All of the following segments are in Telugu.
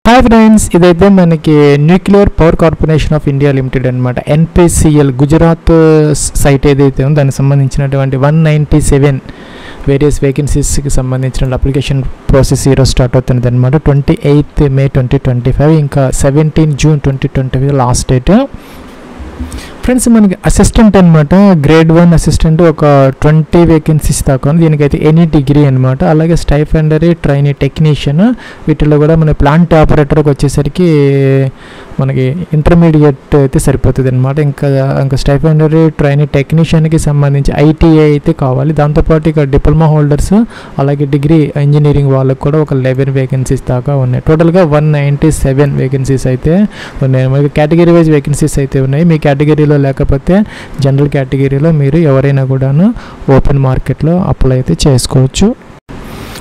హాయ్ ఫ్రెండ్స్, ఇదైతే మనకి nuclear power corporation of India limited అనమాట. NPCL గుజరాత్ సైట్ ఏదైతే ఉందో దానికి సంబంధించినటువంటి 197 వేరియస్ వేకెన్సీస్కి సంబంధించిన అప్లికేషన్ ప్రాసెస్ ఈరోజు స్టార్ట్ అవుతుంది అనమాట. 28 మే 2025, ఇంకా 17 జూన్ 2025 లాస్ట్ డేట్. ఫ్రెండ్స్, మనకి అసిస్టెంట్ అనమాట, గ్రేడ్ 1 అసిస్టెంట్ ఒక 20 వేకెన్సీస్ దాకా ఉంది. దీనికైతే ఎనీ డిగ్రీ అనమాట. అలాగే స్టైఫెండరీ, ట్రైనీ టెక్నీషియన్, వీటిలో కూడా మన ప్లాంట్ ఆపరేటర్కి వచ్చేసరికి మనకి ఇంటర్మీడియట్ అయితే సరిపోతుంది అనమాట. ఇంకా స్టైఫెండరీ, ట్రైనీ టెక్నీషియన్కి సంబంధించి ITI అయితే కావాలి. దాంతోపాటు ఇక డిప్లొమా హోల్డర్స్, అలాగే డిగ్రీ ఇంజనీరింగ్ వాళ్ళకి కూడా ఒక 11 వేకెన్సీస్ దాకా ఉన్నాయి. టోటల్గా 197 వేకెన్సీస్ అయితే ఉన్నాయి. మనకి కేటగిరీ వైజ్ వేకెన్సీస్ అయితే ఉన్నాయి. మీ కేటగిరీలో లేకపోతే జనరల్ కేటగిరీలో మీరు ఎవరైనా కూడాను ఓపెన్ మార్కెట్లో అప్లై అయితే చేసుకోవచ్చు.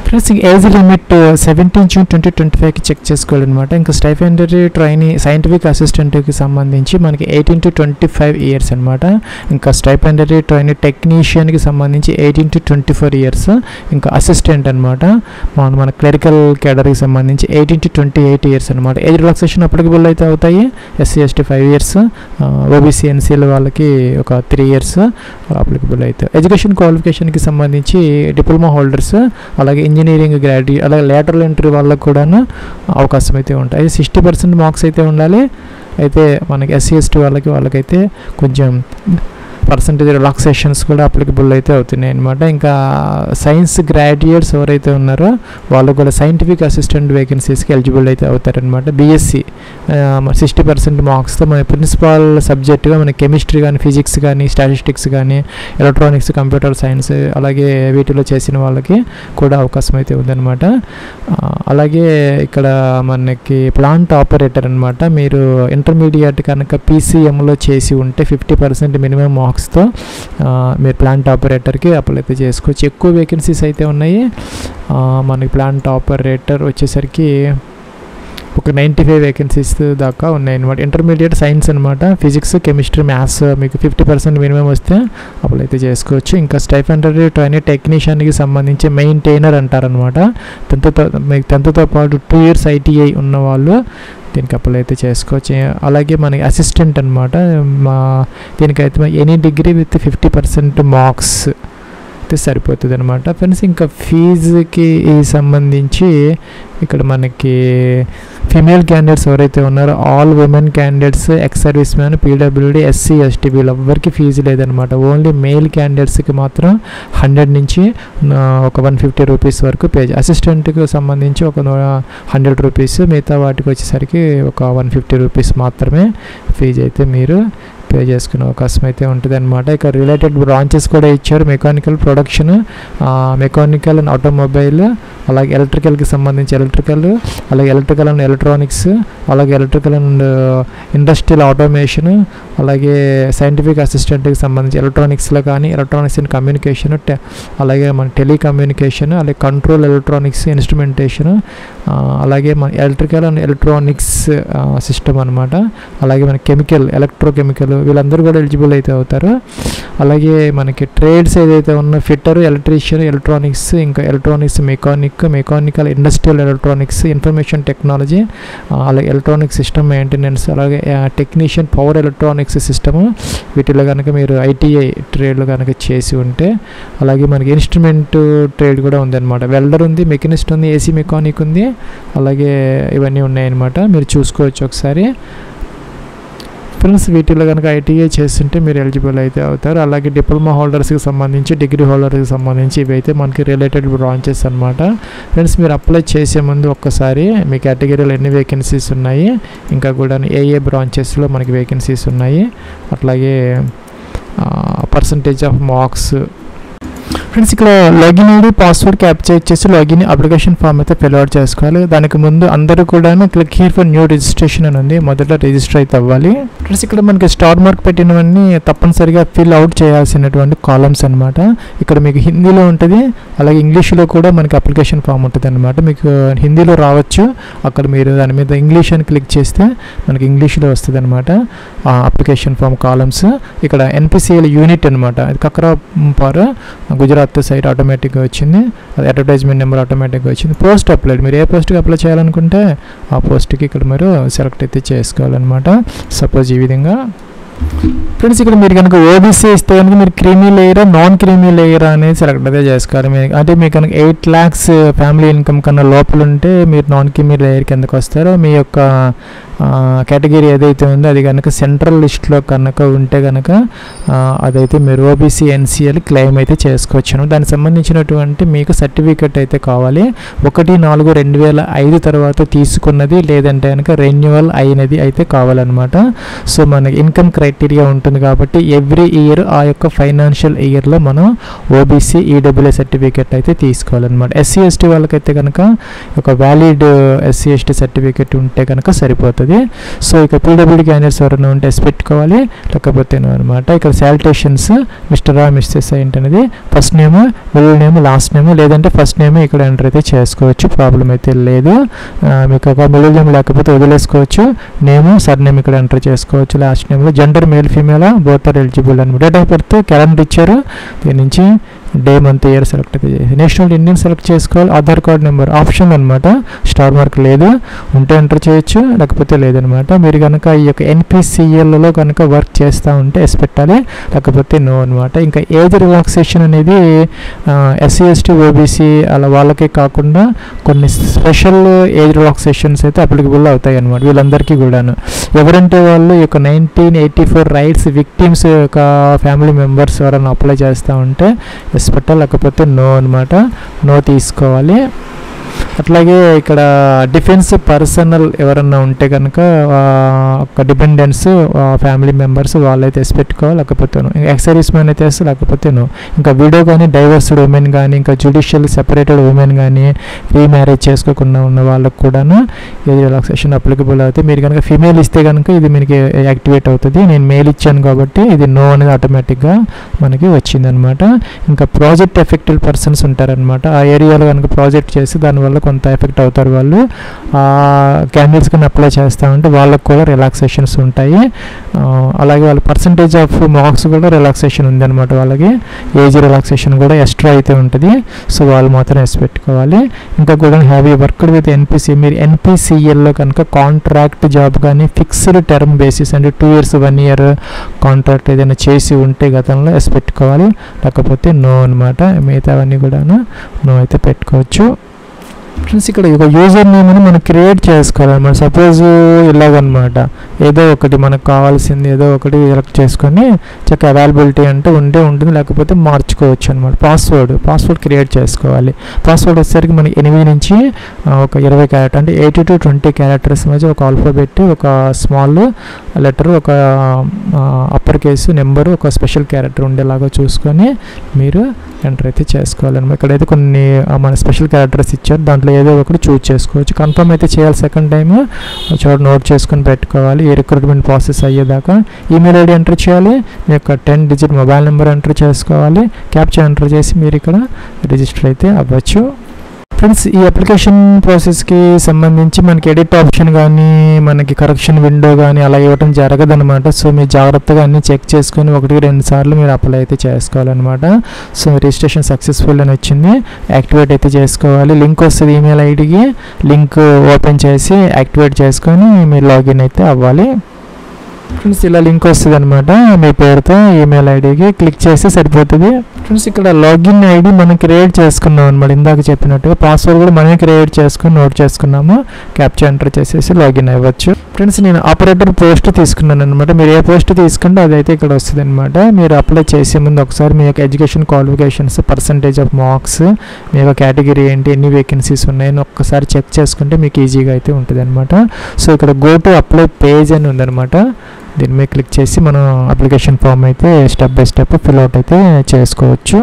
ఫ్రెండ్స్, ఏజ్ లిమిట్ 17 జూన్ 2025కి చెక్ చేసుకోవాలన్నమాట. ఇంకా స్టైఫెండరీ, ట్రైనీ, సైంటిఫిక్ అసిస్టెంట్కి సంబంధించి మనకి 18 to 25 ఇయర్స్ అనమాట. ఇంకా స్టైఫెండరీ, ట్రైనీ టెక్నీషియన్కి సంబంధించి 18 to 24 ఇయర్స్. ఇంకా అసిస్టెంట్ అనమాట, మన క్లరికల్ కేడర్కి సంబంధించి 18 to 28 ఇయర్స్ అనమాట. ఏజ్ రిలాక్సేషన్ అప్లికబుల్ అయితే అవుతాయి. SC ST 5 years, OBC NCL వాళ్ళకి ఒక 3 ఇయర్స్ అప్లికబుల్ అవుతాయి. ఎడ్యుకేషన్ క్వాలిఫికేషన్కి సంబంధించి డిప్లొమా హోల్డర్స్, అలాగే ఇంజనీరింగ్ గ్రాడ్యుయేట్, అలాగే లేటరల్ ఎంట్రీ వాళ్ళకు కూడా అవకాశం అయితే ఉంటాయి. 60% మార్క్స్ అయితే ఉండాలి. అయితే మనకి SC ST వాళ్ళకైతే కొంచెం పర్సంటేజ్ రిలాక్సేషన్స్ కూడా అప్లికబుల్ అయితే అవుతున్నాయి అనమాట. ఇంకా సైన్స్ గ్రాడ్యుయేట్స్ ఎవరైతే ఉన్నారో వాళ్ళు కూడా సైంటిఫిక్ అసిస్టెంట్ వేకెన్సీస్కి ఎలిజిబుల్ అయితే అవుతారనమాట. BSc 60% మార్క్స్తో మన ప్రిన్సిపల్ సబ్జెక్టుగా మన కెమిస్ట్రీ కానీ, ఫిజిక్స్ కానీ, స్టాటిస్టిక్స్ కానీ, ఎలక్ట్రానిక్స్, కంప్యూటర్ సైన్స్, అలాగే వీటిలో చేసిన వాళ్ళకి కూడా అవకాశం అయితే ఉందన్నమాట. అలాగే ఇక్కడ మనకి ప్లాంట్ ఆపరేటర్ అనమాట. మీరు ఇంటర్మీడియట్ కనుక PCMలో చేసి ఉంటే 50% మినిమం మార్క్స్తో మీరు ప్లాంట్ ఆపరేటర్కి అప్లై అయితే చేసుకోవచ్చు. ఎక్కువ వేకెన్సీస్ అయితే ఉన్నాయి. మనకి ప్లాంట్ ఆపరేటర్ వచ్చేసరికి ఒక 95 వేకెన్సీస్ దాకా ఉన్నాయి అనమాట. ఇంటర్మీడియట్ సైన్స్ అనమాట, ఫిజిక్స్, కెమిస్ట్రీ, మ్యాథ్స్ మీకు 50% మినిమం వస్తే అప్లై అయితే చేసుకోవచ్చు. ఇంకా స్టైఫెండరీ, ట్రైనీ టెక్నీషియన్కి సంబంధించి మెయింటైనర్ అంటారనమాట. 10th పాటు 2 years ITI ఉన్నవాళ్ళు దీనికి అప్లై అయితే చేసుకోవచ్చు. అలాగే మనకి అసిస్టెంట్ అనమాట, దీనికైతే ఎనీ డిగ్రీ విత్ 50% మార్క్స్ అయితే సరిపోతుంది అనమాట. ఫ్రెండ్స్, ఇంకా ఫీజుకి సంబంధించి ఇక్కడ మనకి ఫిమేల్ క్యాండిడేట్స్ ఎవరైతే ఉన్నారో all women candidates, ex service man, PWD, SC ST వీళ్ళెవ్వరికి ఫీజు లేదనమాట. ఓన్లీ మేల్ క్యాండిడేట్స్కి మాత్రం 100 నుంచి ఒక 150 రూపీస్ వరకు పే. అసిస్టెంట్కి సంబంధించి ఒక 100 రూపీస్, మిగతా వాటికి వచ్చేసరికి ఒక 150 రూపీస్ మాత్రమే ఫీజు అయితే మీరు పే చేసుకునే అవకాశం అయితే ఉంటుంది అనమాట. ఇక రిలేటెడ్ బ్రాంచెస్ కూడా ఇచ్చారు. Mechanical production, mechanical and automobile, అలాగే ఎలక్ట్రికల్కి సంబంధించి ఎలక్ట్రికల్, అలాగే ఎలక్ట్రికల్ అండ్ ఎలక్ట్రానిక్స్, అలాగే ఎలక్ట్రికల్ అండ్ ఇండస్ట్రియల్ ఆటోమేషన్, అలాగే సైంటిఫిక్ అసిస్టెంట్కి సంబంధించి ఎలక్ట్రానిక్స్లో కానీ, ఎలక్ట్రానిక్స్ అండ్ కమ్యూనికేషన్, అలాగే మన టెలికమ్యూనికేషన్, అలాగే కంట్రోల్ ఎలక్ట్రానిక్స్, ఇన్స్ట్రుమెంటేషన్, అలాగే మన ఎలక్ట్రికల్ అండ్ ఎలక్ట్రానిక్స్ సిస్టమ్ అనమాట. అలాగే మన కెమికల్, ఎలక్ట్రోకెమికల్ వీళ్ళందరూ కూడా ఎలిజిబుల్ అయితే అవుతారు. అలాగే మనకి ట్రేడ్స్ ఏదైతే ఉన్న ఫిట్టర్, ఎలక్ట్రీషియన్, ఎలక్ట్రానిక్స్, ఇంకా electronics mechanical, industrial electronics, information technology, అలాగే ఎలక్ట్రానిక్ సిస్టమ్ మెయింటెనెన్స్, అలాగే టెక్నీషియన్, పవర్ ఎలక్ట్రానిక్స్ సిస్టము, వీటిలో కనుక మీరు ITI ట్రేడ్లో కనుక చేసి ఉంటే, అలాగే మనకి ఇన్స్ట్రుమెంట్ ట్రేడ్ కూడా ఉందన్నమాట. వెల్డర్ ఉంది, మెకానిస్ట్ ఉంది, AC మెకానిక్ ఉంది, అలాగే ఇవన్నీ ఉన్నాయన్నమాట. మీరు చూసుకోవచ్చు ఒకసారి. ఫ్రెండ్స్, వీటిలో కనుక ITI చేస్తుంటే మీరు ఎలిజిబుల్ అయితే అవుతారు. అలాగే డిప్లొమా హోల్డర్స్కి సంబంధించి, డిగ్రీ హోల్డర్స్కి సంబంధించి ఇవైతే మనకి రిలేటెడ్ బ్రాంచెస్ అనమాట. ఫ్రెండ్స్, మీరు అప్లై చేసే ముందు ఒక్కసారి మీ కేటగిరీలో ఎన్ని వేకెన్సీస్ ఉన్నాయి, ఇంకా కూడా ఏ బ్రాంచెస్లో మనకి వేకెన్సీస్ ఉన్నాయి, అట్లాగే పర్సంటేజ్ ఆఫ్ మార్క్స్. ఫ్రెండ్స్, ఇక్కడ లాగిన్ ID, పాస్వర్డ్ క్యాప్చర్ ఇచ్చేసి లాగిన్ అప్లికేషన్ ఫామ్ అయితే ఫిల్ అవుట్ చేసుకోవాలి. దానికి ముందు అందరూ కూడా click here for new registration అని ఉంది, మొదట రిజిస్టర్ అయితే అవ్వాలి. ఫ్రెండ్స్ ఇక్కడ మనకి స్టార్ మార్క్ పెట్టినవన్నీ తప్పనిసరిగా ఫిల్ అవుట్ చేయాల్సినటువంటి కాలమ్స్ అనమాట. ఇక్కడ మీకు హిందీలో ఉంటుంది, అలాగే ఇంగ్లీష్లో కూడా మనకి అప్లికేషన్ ఫామ్ ఉంటుంది అనమాట. మీకు హిందీలో రావచ్చు, అక్కడ మీరు దాని మీద ఇంగ్లీష్ అని క్లిక్ చేస్తే మనకి ఇంగ్లీష్లో వస్తుంది అనమాట అప్లికేషన్ ఫామ్ కాలమ్స్. ఇక్కడ NPCL యూనిట్ అనమాట, అది కక్రా పార్ గుజరాత్ సైట్ ఆటోమేటిక్గా వచ్చింది. అది అడ్వర్టైజ్మెంట్ నెంబర్ ఆటోమేటిక్గా వచ్చింది. పోస్ట్ అప్లైడ్, మీరు ఏ పోస్ట్కి అప్లై చేయాలనుకుంటే ఆ పోస్ట్కి ఇక్కడ మీరు సెలెక్ట్ అయితే చేసుకోవాలన్నమాట. సపోజ్ ఈ విధంగా ఫ్రెండ్స్ ఇక్కడ మీరు కనుక ఓబీసీ ఇస్తే కనుక మీరు క్రీమీ లేయరా నాన్ క్రీమీ లేయరా అనేది సెలెక్ట్ అయితే చేసుకోవాలి. అంటే మీకు కనుక 8 lakhs ఫ్యామిలీ ఇన్కమ్ కన్నా లోపల ఉంటే మీరు నాన్ క్రీమీ లేయర్ కిందకు వస్తారో, మీ యొక్క కేటగిరీ ఏదైతే ఉందో అది కనుక సెంట్రల్ లిస్ట్లో కనుక ఉంటే కనుక అదైతే మీరు ఓబీసీ NCL క్లెయిమ్ అయితే చేసుకోవచ్చును. దానికి సంబంధించినటువంటి మీకు సర్టిఫికెట్ అయితే కావాలి. 1/4/2005 తర్వాత తీసుకున్నది, లేదంటే కనుక రెన్యువల్ అయినది అయితే కావాలన్నమాట. సో మనకి ఇన్కమ్ క్రైటీరియా ఉంటుంది కాబట్టి ఎవ్రీ ఇయర్ ఆ యొక్క ఫైనాన్షియల్ ఇయర్లో మనం ఓబీసీ ఈడబ్ల్యూఏ సర్టిఫికెట్ అయితే తీసుకోవాలన్నమాట. SC/ST వాళ్ళకైతే కనుక ఒక వ్యాలిడ్ SC/ST సర్టిఫికెట్ ఉంటే కనుక సరిపోతుంది. సో ఇక PWD క్యాండిడేట్స్ ఎవరైనా ఉంటే ఎస్ పెట్టుకోవాలి, లేకపోతే అనమాట. ఇక్కడ శాలిటేషన్స్ మిస్టర్ ఆ మిస్సెస్ ఏంటనేది first name, middle name, last name, లేదంటే ఫస్ట్ నేమ్ ఇక్కడ ఎంటర్ అయితే చేసుకోవచ్చు, ప్రాబ్లం అయితే లేదు. మీకు ఒక మిడిల్ నేమ్ లేకపోతే వదిలేసుకోవచ్చు, నేమ్ సర్ నేమ్ ఇక్కడ ఎంటర్ చేసుకోవచ్చు. లాస్ట్ నేమ్లో gender male female both are eligible అనమాట. డేట్ ఆఫ్ బర్త్ క్యాలెండర్ ఇచ్చారు, దీని నుంచి డే మంత్ ఇయర్ సెలెక్ట్ అయితే చేసి నేషనల్ ఇండియన్ సెలెక్ట్ చేసుకోవాలి. ఆధార్ కార్డ్ నెంబర్ ఆప్షన్ అనమాట, స్టార్ మార్క్ లేదు, ఉంటే ఎంటర్ చేయొచ్చు, లేకపోతే లేదనమాట. మీరు కనుక ఈ యొక్క NPCLలో కనుక వర్క్ చేస్తూ ఉంటే ఎస్ పెట్టాలి, లేకపోతే నో అనమాట. ఇంకా ఏజ్ రిలాక్సేషన్ అనేది SC/ST OBC అలా వాళ్ళకే కాకుండా కొన్ని స్పెషల్ ఏజ్ రిలాక్సేషన్స్ అయితే అప్లికబుల్ అవుతాయి అనమాట వీళ్ళందరికీ కూడాను. ఎవరంటే వాళ్ళు ఈ యొక్క 1984 రైట్స్ విక్టిమ్స్ యొక్క ఫ్యామిలీ మెంబర్స్ ఎవరైనా అప్లై చేస్తూ ఉంటే ఎస్ పెట్టాలి, లేకపోతే నో అనమాట, నో తీసుకోవాలి. అట్లాగే ఇక్కడ డిఫెన్స్ పర్సనల్ ఎవరన్నా ఉంటే కనుక ఒక డిపెండెంట్స్ ఫ్యామిలీ మెంబర్స్ వాళ్ళైతే ఎస్ పెట్టుకోవాలి, లేకపోతే ఎక్స్ సర్వీస్ మ్యాన్ అయితే ఎస్, లేకపోతే నో. ఇంకా విడో కానీ డైవర్స్డ్ ఉమెన్ కానీ ఇంకా జ్యుడిషియల్ సెపరేటెడ్ ఉమెన్ కానీ రీమ్యారేజ్ చేసుకోకుండా ఉన్న వాళ్ళకు కూడాను ఏది రిలాక్సేషన్ అప్లికబుల్ అవుతుంది. మీరు కనుక ఫీమేల్ ఇస్తే కనుక ఇది మనకి యాక్టివేట్ అవుతుంది. నేను మేల్ ఇచ్చాను కాబట్టి ఇది నో అనేది ఆటోమేటిక్గా మనకి వచ్చిందనమాట. ఇంకా ప్రాజెక్ట్ ఎఫెక్టెడ్ పర్సన్స్ ఉంటారనమాట, ఆ ఏరియాలో కనుక ప్రాజెక్ట్ చేసి దానివల్ల కొంత ఎఫెక్ట్ అవుతారు వాళ్ళు, క్యాండిడేట్స్ కన్నా అప్లై చేస్తూ ఉంటే వాళ్ళకు కూడా రిలాక్సేషన్స్ ఉంటాయి. అలాగే వాళ్ళ పర్సంటేజ్ ఆఫ్ మార్క్స్ కూడా రిలాక్సేషన్ ఉందన్నమాట, వాళ్ళకి ఏజ్ రిలాక్సేషన్ కూడా ఎక్స్ట్రా అయితే ఉంటుంది. సో వాళ్ళు మాత్రం ఎస్ పెట్టుకోవాలి. ఇంకా కూడా have you worked with NPC, మీరు NPCLలో కనుక కాంట్రాక్ట్ జాబ్ కానీ ఫిక్స్డ్ టర్మ్ బేసిస్ అంటే 2 years 1 year కాంట్రాక్ట్ ఏదైనా చేసి ఉంటే గతంలో ఎస్ పెట్టుకోవాలి, లేకపోతే నో అనమాట. మిగతావన్నీ కూడా నో అయితే పెట్టుకోవచ్చు. ఫ్రెండ్స్ ఇక్కడ ఒక యూజర్ నేమ్ని మనం క్రియేట్ చేసుకోవాలన్నమాట. సపోజ్ ఇలాగనమాట, ఏదో ఒకటి మనకు కావాల్సింది ఏదో ఒకటి సెలెక్ట్ చేసుకొని చక్కగా అవైలబిలిటీ అంటే ఉంటుంది, లేకపోతే మార్చుకోవచ్చు అనమాట. పాస్వర్డ్ క్రియేట్ చేసుకోవాలి. పాస్వర్డ్ వచ్చేసరికి మనకి 8 నుంచి ఒక 20 క్యారెక్టర్ అంటే 8 to 20 క్యారెక్టర్స్ మధ్య ఒక ఆల్ఫాబెట్, ఒక స్మాల్ లెటర్, ఒక అప్పర్ కేసు నెంబరు, ఒక స్పెషల్ క్యారెక్టర్ ఉండేలాగా చూసుకొని మీరు ఎంటర్ అయితే చేసుకోవాలన్నమాట. ఇక్కడైతే కొన్ని మన స్పెషల్ క్యారెక్టర్స్ ఇచ్చారు, దాంట్లో ఏదో ఒకటి చూజ్ చేసుకోవచ్చు. కన్ఫర్మ్ అయితే చేయాలి, సెకండ్ టైం చోట నోట్ చేసుకొని పెట్టుకోవాలి. ఈ రిక్రూట్మెంట్ ప్రాసెస్ అయ్యేదాకా ఈమెయిల్ ఐడి ఎంటర్ చేయాలి, మీ యొక్క 10-digit మొబైల్ నెంబర్ ఎంటర్ చేసుకోవాలి, క్యాప్చా ఎంటర్ చేసి మీరు ఇక్కడ రిజిస్టర్ అయితే అవ్వచ్చు. ఫ్రెండ్స్ ఈ అప్లికేషన్ ప్రాసెస్కి సంబంధించి మనకి ఎడిట్ ఆప్షన్ కానీ మనకి కరెక్షన్ విండో కానీ అలా ఇవ్వడం జరగదనమాట. సో మీరు జాగ్రత్తగా అన్నీ చెక్ చేసుకొని 1-2 సార్లు మీరు అప్లై అయితే చేసుకోవాలన్నమాట. సో రిజిస్ట్రేషన్ సక్సెస్ఫుల్ అని వచ్చింది, యాక్టివేట్ అయితే చేసుకోవాలి. లింక్ వస్తుంది ఈమెయిల్ ఐడికి, లింక్ ఓపెన్ చేసి యాక్టివేట్ చేసుకొని మీరు లాగిన్ అయితే అవ్వాలి. ఫ్రెండ్స్ ఇలా లింక్ వస్తుంది అనమాట, మీ పేరుతో ఈమెయిల్ ఐడికి క్లిక్ చేస్తే సరిపోతుంది. ఫ్రెండ్స్ ఇక్కడ లాగిన్ ఐడి మనం క్రియేట్ చేసుకున్నాం అనమాట, ఇందాక చెప్పినట్టుగా పాస్వర్డ్ కూడా మనమే క్రియేట్ చేసుకుని నోట్ చేసుకున్నాము, క్యాప్చా ఎంటర్ చేసేసి లాగిన్ అవ్వచ్చు. ఫ్రెండ్స్ నేను ఆపరేటర్ పోస్ట్ తీసుకున్నాను అనమాట, మీరు ఏ పోస్ట్ తీసుకుంటే అదైతే ఇక్కడ వస్తుంది అనమాట. మీరు అప్లై చేసే ముందు ఒకసారి మీ యొక్క education qualifications, percentage of marks, మీ యొక్క కేటగిరీ ఏంటి, ఎన్ని వేకెన్సీస్ ఉన్నాయని ఒక్కసారి చెక్ చేసుకుంటే మీకు ఈజీగా అయితే ఉంటుంది అనమాట. సో ఇక్కడ గో టు అప్లై పేజ్ అని ఉందన్నమాట, దీని మీద క్లిక్ చేసి మనం అప్లికేషన్ ఫామ్ అయితే step by step fill out అయితే చేసుకోవచ్చు.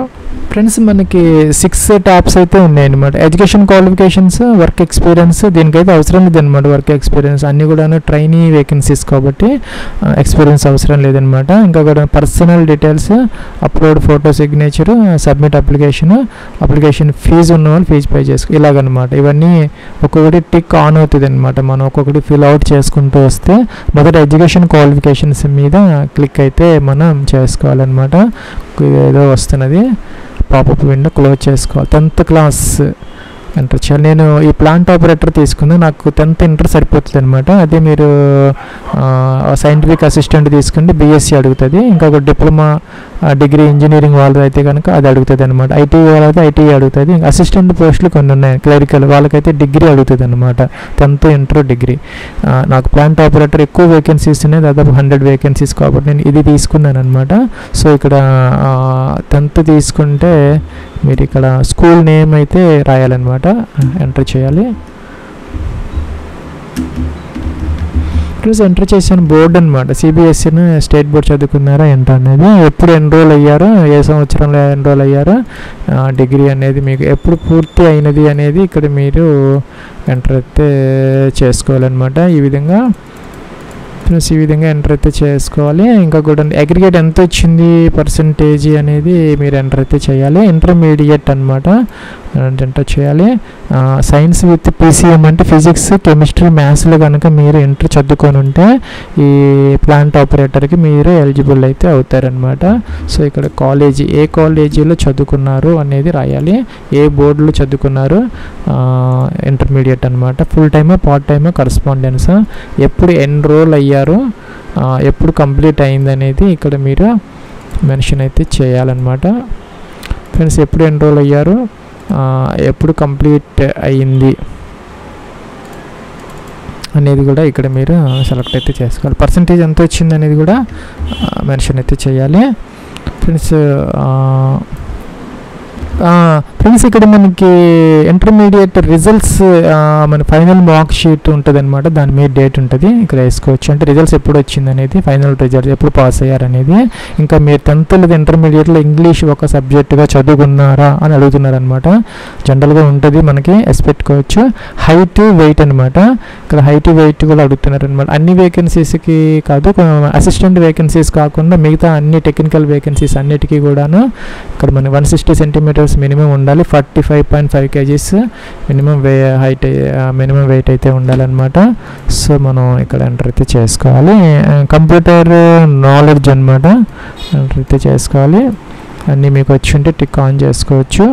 ఫ్రెండ్స్ మనకి 6 ట్యాబ్స్ అయితే ఉన్నాయన్నమాట. ఎడ్యుకేషన్ క్వాలిఫికేషన్స్, వర్క్ ఎక్స్పీరియన్స్, దీనికైతే అవసరం లేదనమాట. వర్క్ ఎక్స్పీరియన్స్ అన్నీ కూడా ట్రైనీ వేకెన్సీస్ కాబట్టి ఎక్స్పీరియన్స్ అవసరం లేదనమాట. ఇంకా కూడా personal details, upload photo signature, submit application fee ఉన్న వాళ్ళు ఫీజు పే చేసుకో ఇలాగనమాట. ఇవన్నీ ఒక్కొక్కటి టిక్ ఆన్ అవుతుంది అనమాట. మనం ఒక్కొక్కటి ఫిల్ అవుట్ చేసుకుంటూ వస్తే మొదట ఎడ్యుకేషన్ క్వాలిఫికేషన్స్ మీద క్లిక్ అయితే మనం చేసుకోవాలన్నమాట. ఏదో వస్తున్నది పాపప్ విండో క్లోజ్ చేసుకోవాలి. 10th క్లాస్ ఎంటర్ చేయాలి. నేను ఈ ప్లాంట్ ఆపరేటర్ తీసుకున్నాను, నాకు 10th ఇంటర్ సరిపోతుంది అనమాట. అదే మీరు సైంటిఫిక్ అసిస్టెంట్ తీసుకుంటే బీఎస్సీ అడుగుతుంది. ఇంకొక డిప్లొమా డిగ్రీ ఇంజనీరింగ్ వాళ్ళు అయితే కనుక అది అడుగుతుంది అనమాట. ఐటీ వాళ్ళైతే ఐటీ అడుగుతుంది. అసిస్టెంట్ పోస్టులు కొన్ని ఉన్నాయి క్లరికల్, వాళ్ళకైతే డిగ్రీ అడుగుతుంది అనమాట. 10th inter degree. నాకు ప్లాంట్ ఆపరేటర్ ఎక్కువ వేకెన్సీస్ ఉన్నాయి, దాదాపు 100 వేకెన్సీస్ కాబట్టి నేను ఇది తీసుకున్నాను అనమాట. సో ఇక్కడ 10th తీసుకుంటే మీరు ఇక్కడ స్కూల్ నేమ్ అయితే రాయాలన్నమాట, ఎంటర్ చేయాలి. ఎంటర్ చేసిన బోర్డు అనమాట. సిబిఎస్ఈని స్టేట్ బోర్డ్ చదువుకున్నారా ఎంటర్ అనేది, ఎప్పుడు ఎన్రోల్ అయ్యారో, ఏ సంవత్సరంలో ఎన్రోల్ అయ్యారో, డిగ్రీ అనేది మీకు ఎప్పుడు పూర్తి అయినది అనేది ఇక్కడ మీరు ఎంటర్ అయితే చేసుకోవాలన్నమాట. ఈ విధంగా ఎంటర్ అయితే చేసుకోవాలి. ఇంకా కూడా అగ్రిగేట్ ఎంత వచ్చింది పర్సంటేజ్ అనేది మీరు ఎంటర్ అయితే చేయాలి. ఇంటర్మీడియట్ అనమాట ఎంటర్ చేయాలి. సైన్స్ విత్ పీసీఎం అంటే ఫిజిక్స్, కెమిస్ట్రీ, మ్యాథ్స్లో కనుక మీరు ఇంటర్ చదువుకొని ఉంటే ఈ ప్లాంట్ ఆపరేటర్కి మీరు ఎలిజిబుల్ అయితే అవుతారనమాట. సో ఇక్కడ కాలేజీ, ఏ కాలేజీలో చదువుకున్నారు అనేది రాయాలి, ఏ బోర్డులో చదువుకున్నారు, ఇంటర్మీడియట్ అనమాట. ఫుల్ టైమా పార్ట్ టైమా కరస్పాండెన్సా, ఎప్పుడు ఎన్రోల్ అయ్యారు, ఎప్పుడు కంప్లీట్ అయింది అనేది ఇక్కడ మీరు మెన్షన్ అయితే చేయాలన్నమాట. ఫ్రెండ్స్ ఎప్పుడు ఎన్రోల్ అయ్యారు, ఎప్పుడు కంప్లీట్ అయ్యింది అనేది కూడా ఇక్కడ మీరు సెలెక్ట్ అయితే చేసుకోవాలి. పర్సంటేజ్ ఎంత వచ్చింది అనేది కూడా మెన్షన్ అయితే చేయాలి. ఫ్రెండ్స్ ఇక్కడ మనకి ఇంటర్మీడియట్ రిజల్ట్స్ మన ఫైనల్ మార్క్ షీట్ ఉంటుంది అనమాట, దాని మీద డేట్ ఉంటుంది ఇక్కడ వేసుకోవచ్చు. అంటే రిజల్ట్స్ ఎప్పుడు వచ్చింది అనేది, ఫైనల్ రిజల్ట్స్ ఎప్పుడు పాస్ అయ్యారనేది. ఇంకా మీరు 10th లేదా ఇంటర్మీడియట్లో ఇంగ్లీష్ ఒక సబ్జెక్టుగా చదువుకున్నారా అని అడుగుతున్నారనమాట. జనరల్గా ఉంటుంది మనకి, ఎస్ పెట్టుకోవచ్చు. హైట్, వెయిట్ అనమాట. ఇక్కడ హైట్, వెయిట్ కూడా అడుగుతున్నారు అనమాట. అన్ని వేకెన్సీస్కి కాదు, అసిస్టెంట్ వేకెన్సీస్ కాకుండా మిగతా అన్ని టెక్నికల్ వేకెన్సీస్ అన్నిటికీ కూడాను ఇక్కడ మనకి 160 సెంటీమీటర్స్ మినిమం ఉండాలి, 45.5 kgs minimum height, minimum weight అయితే ఉండాలన్నమాట. సో మనం ఇక్కడ ఎంటర్ అయితే చేసుకోవాలి. కంప్యూటర్ నాలెడ్జ్ అనమాట, ఎంటర్ అయితే చేసుకోవాలి. అన్నీ మీకు వచ్చి ఉంటే టిక్ ఆన్ చేసుకోవచ్చు.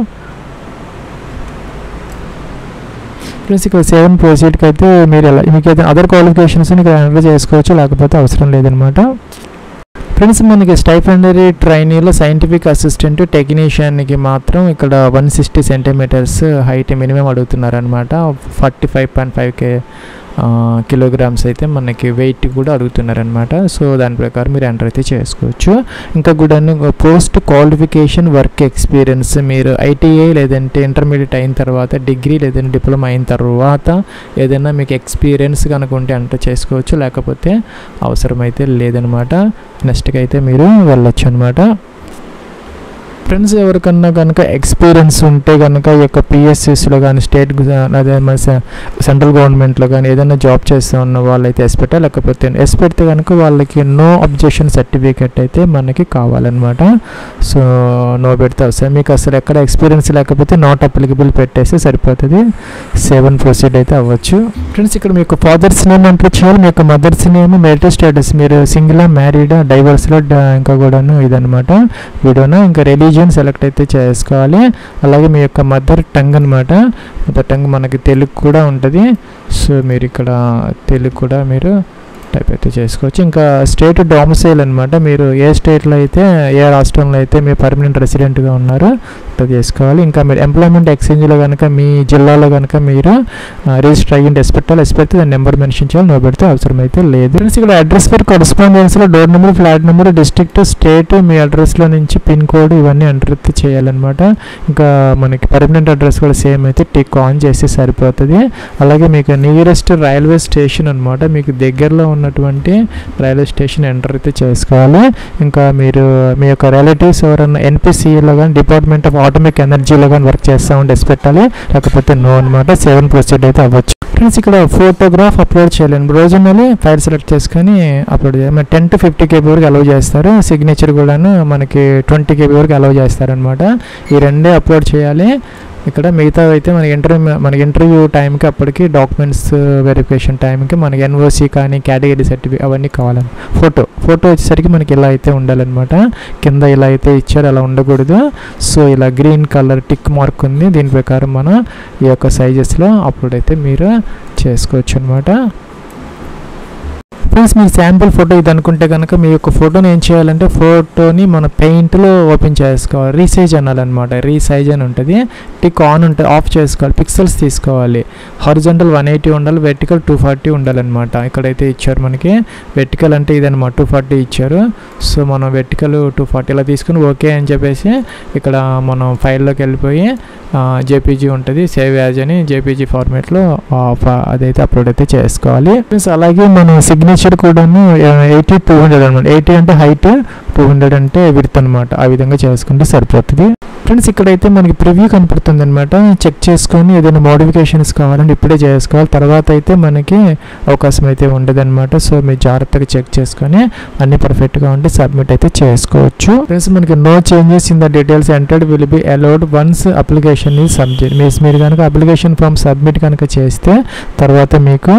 ప్లస్ ఇక్కడ సేవ్ అండ్ ప్రొసీడ్కి అయితే మీరు ఎలా మీకైతే అదర్ క్వాలిఫికేషన్స్ ఇక్కడ ఎంటర్ చేసుకోవచ్చు, లేకపోతే అవసరం లేదనమాట. ఫ్రెండ్స్ మనకి స్టైఫెండరీ ట్రైనీలో సైంటిఫిక్ అసిస్టెంట్ టెక్నీషియన్కి మాత్రం ఇక్కడ 160 సెంటీమీటర్స్ హైట్ మినిమం అడుగుతున్నారనమాట. 45.5 కిలోగ్రామ్స్ అయితే మనకి వెయిట్ కూడా అడుగుతున్నారనమాట. సో దాని ప్రకారం మీరు ఎంటర్ అయితే చేసుకోవచ్చు. ఇంకా కూడా పోస్ట్ క్వాలిఫికేషన్ వర్క్ ఎక్స్పీరియన్స్, మీరు ఐటీఐ లేదంటే ఇంటర్మీడియట్ అయిన తర్వాత, డిగ్రీ లేదంటే డిప్లొమా అయిన తర్వాత ఏదైనా మీకు ఎక్స్పీరియన్స్ కనుక ఉంటే ఎంటర్ చేసుకోవచ్చు, లేకపోతే అవసరమైతే లేదనమాట. నెక్స్ట్కి అయితే మీరు వెళ్ళొచ్చు అనమాట. ఫ్రెండ్స్ ఎవరికన్నా కనుక ఎక్స్పీరియన్స్ ఉంటే కనుక ఈ యొక్క పిఎస్సిస్లో కానీ స్టేట్ అదే మన సెంట్రల్ గవర్నమెంట్లో కానీ ఏదైనా జాబ్ చేస్తూ ఉన్న వాళ్ళైతే ఎస్ పెట్టాలి, లేకపోతే ఎస్ పెడితే కనుక వాళ్ళకి నో అబ్జెక్షన్ సర్టిఫికేట్ అయితే మనకి కావాలన్నమాట. సో నో పెడితే అవసరం, మీకు అసలు ఎక్కడ ఎక్స్పీరియన్స్ లేకపోతే నాట్ అప్లికబుల్ పెట్టేస్తే సరిపోతుంది. సేవ్ అండ్ ప్రొసీడ్ అయితే అవ్వచ్చు. ఫ్రెండ్స్ ఇక్కడ మీకు ఫాదర్స్ నేమ్ ఎంటర్ చేయాలి, మీ యొక్క మదర్స్ నేమ్, మ్యారిటల్ స్టేటస్, మీరు సింగిలా, మ్యారీడా, డైవర్స్లో, ఇంకా కూడాను ఇదనమాట వీడియోనా. ఇంకా రిలీజియన్ సెలెక్ట్ అయితే చేసుకోవాలి. అలాగే మీ యొక్క మదర్ టంగ్ అనమాట, మదర్ టంగ్ మనకి తెలుగు కూడా ఉంటుంది. సో మీరు ఇక్కడ తెలుగు కూడా మీరు టైప్ అయితే చేసుకోవచ్చు. ఇంకా స్టేట్ డొమిసైల్ అనమాట, మీరు ఏ స్టేట్లో అయితే ఏ రాష్ట్రంలో అయితే మీరు పర్మనెంట్ రెసిడెంట్గా ఉన్నారో అట్లా చేసుకోవాలి. ఇంకా మీరు ఎంప్లాయ్మెంట్ ఎక్స్చేంజ్లో కనుక మీ జిల్లాలో కనుక మీరు రిజిస్టర్ అయ్యింది ఎస్ పెట్టాలి, ఎస్ పెడితే దాని నెంబర్ మెన్షన్ చేయాలి, నో పెడితే అవసరం అయితే లేదు. ఫ్రెండ్స్ ఇక్కడ అడ్రస్ పేరు కరస్పాండెన్స్లో door number, flat number, district, state, మీ అడ్రస్లో నుంచి పిన్ కోడ్ ఇవన్నీ ఎంటర్ అయితే చేయాలన్నమాట. ఇంకా మనకి పర్మనెంట్ అడ్రస్ కూడా సేమ్ అయితే టిక్ ఆన్ చేస్తే సరిపోతుంది. అలాగే మీకు నియరెస్ట్ రైల్వే స్టేషన్ అనమాట, మీకు దగ్గరలో ఉన్నటువంటి రైల్వే స్టేషన్ ఎంటర్ అయితే చేసుకోవాలి. ఇంకా మీరు మీ యొక్క రిలేటివ్స్ ఎవరన్నా ఎన్పిసిలో కానీ డిపార్ట్మెంట్ ఆఫ్ ఆటోమిక్ ఎనర్జీలో కానీ వర్క్ చేస్తూ ఉంటే ఎస్ పెట్టాలి, లేకపోతే నో అనమాట. సేవ్ అండ్ ప్రొసీడ్ అయితే అవ్వచ్చు. ఫ్రెండ్స్ ఇక్కడ ఫోటోగ్రాఫ్ అప్లోడ్ చేయాలండి. రోజునల్లి ఫైల్ సెలెక్ట్ చేసుకొని అప్లోడ్ చేయాలి. 10 to 50 KB వరకు అలౌ చేస్తారు. సిగ్నేచర్ కూడాను మనకి 20 KB వరకు అలౌ చేస్తారనమాట. ఈ రెండే అప్లోడ్ చేయాలి. ఇక్కడ మిగతా అయితే మనకి ఇంటర్వ్యూ టైంకి అప్పటికి డాక్యుమెంట్స్ వెరిఫికేషన్ టైంకి మనకి NOC కానీ కేటగిరీ సర్టిఫికేట్ అవన్నీ కావాలని. ఫోటో వచ్చేసరికి మనకి ఇలా అయితే ఉండాలన్నమాట. కింద ఇలా అయితే ఇచ్చారు, అలా ఉండకూడదు. సో ఇలా గ్రీన్ కలర్ టిక్ మార్క్ ఉంది. దీని ప్రకారం మనం ఈ యొక్క సైజెస్లో అప్లోడ్ అయితే మీరు చేసుకోవచ్చు అనమాట. ఫ్రెండ్స్ మీకు శాంపుల్ ఫోటో ఇది అనుకుంటే కనుక మీ యొక్క ఫోటోని ఏం చేయాలంటే ఫోటోని మన పెయింట్లో ఓపెన్ చేసుకోవాలి. రీసైజ్ అనాలన్నమాట. రీసైజ్ అని ఉంటుంది. టిక్ ఆన్ ఉంటుంది, ఆఫ్ చేసుకోవాలి. పిక్సెల్స్ తీసుకోవాలి. హారిజాంటల్ 180 ఉండాలి, వెర్టికల్ 240 ఉండాలన్నమాట. ఇక్కడైతే ఇచ్చారు మనకి. వెర్టికల్ అంటే ఇదన్నమాట 240 ఇచ్చారు. సో మనం వెర్టికల్ 240 ఇలా తీసుకుని ఓకే అని చెప్పేసి ఇక్కడ మనం ఫైల్లోకి వెళ్ళిపోయి జేపీజీ ఉంటుంది, సేవ్ యాజ్ అని జేపీజీ ఫార్మేట్లో అదైతే అప్లోడ్ అయితే చేసుకోవాలి. ప్లస్ అలాగే మన సిగ్నేచర్ కూడాను 80-200 అనమాట. 80 అంటే హైట్, 200 అంటే విడ్త్ అనమాట. ఆ విధంగా చేసుకుంటే సరిపోతుంది. ఫ్రెండ్స్ ఇక్కడైతే మనకి ప్రివ్యూ కనపడుతుంది అనమాట. చెక్ చేసుకొని ఏదైనా మోడిఫికేషన్స్ కావాలంటే ఇప్పుడే చేసుకోవాలి. తర్వాత అయితే మనకి అవకాశం అయితే ఉండదు అనమాట. సో మీరు జాగ్రత్తగా చెక్ చేసుకొని అన్ని పర్ఫెక్ట్గా ఉంటే సబ్మిట్ అయితే చేసుకోవచ్చు. ఫ్రెండ్స్ మనకి no changes in the details entered will be allowed once application is submit. మీరు కనుక అప్లికేషన్ ఫామ్ సబ్మిట్ కనుక చేస్తే తర్వాత మీకు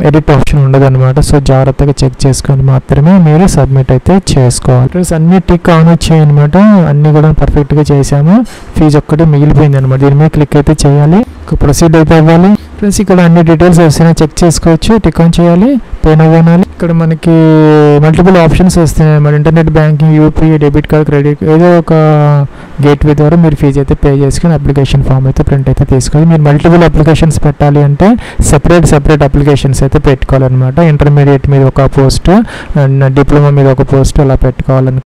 ఎడిట్ ఆప్షన్ ఉండదు అనమాట. సో జాగ్రత్తగా చెక్ చేసుకొని మాత్రమే మీరు సబ్మిట్ అయితే చేసుకోవాలి. ఫ్రెండ్స్ అన్ని టిక్ ఆన్ వచ్చాయి అనమాట. అన్ని కూడా పర్ఫెక్ట్గా చేసాము. ఫీజు ఒక్కటి మిగిలిపోయింది అనమాట. దీని మీద క్లిక్ అయితే చేయాలి. ప్రొసీడ్ అయితే అవ్వాలి. ఫ్రెండ్స్ ఇక్కడ అన్ని డీటెయిల్స్ వస్తున్నాయి, చెక్ చేసుకోవచ్చు. టిక్ ఆన్ చేయాలి, పేన్ అవ్వాలి. ఇక్కడ మనకి మల్టిపుల్ ఆప్షన్స్ వస్తున్నాయి అన్నమాట. Internet banking, UPI, debit card, credit, ఏదో ఒక గేట్వే ద్వారా మీరు ఫీజు అయితే పే చేసుకుని అప్లికేషన్ ఫామ్ అయితే ప్రింట్ అయితే తీసుకోవాలి. మీరు మల్టిపుల్ అప్లికేషన్స్ పెట్టాలి అంటే సెపరేట్ అప్లికేషన్స్ అయితే పెట్టుకోవాలన్నమాట. ఇంటర్మీడియట్ మీద ఒక పోస్ట్ అండ్ డిప్లొమా మీద ఒక పోస్ట్ అలా పెట్టుకోవాలని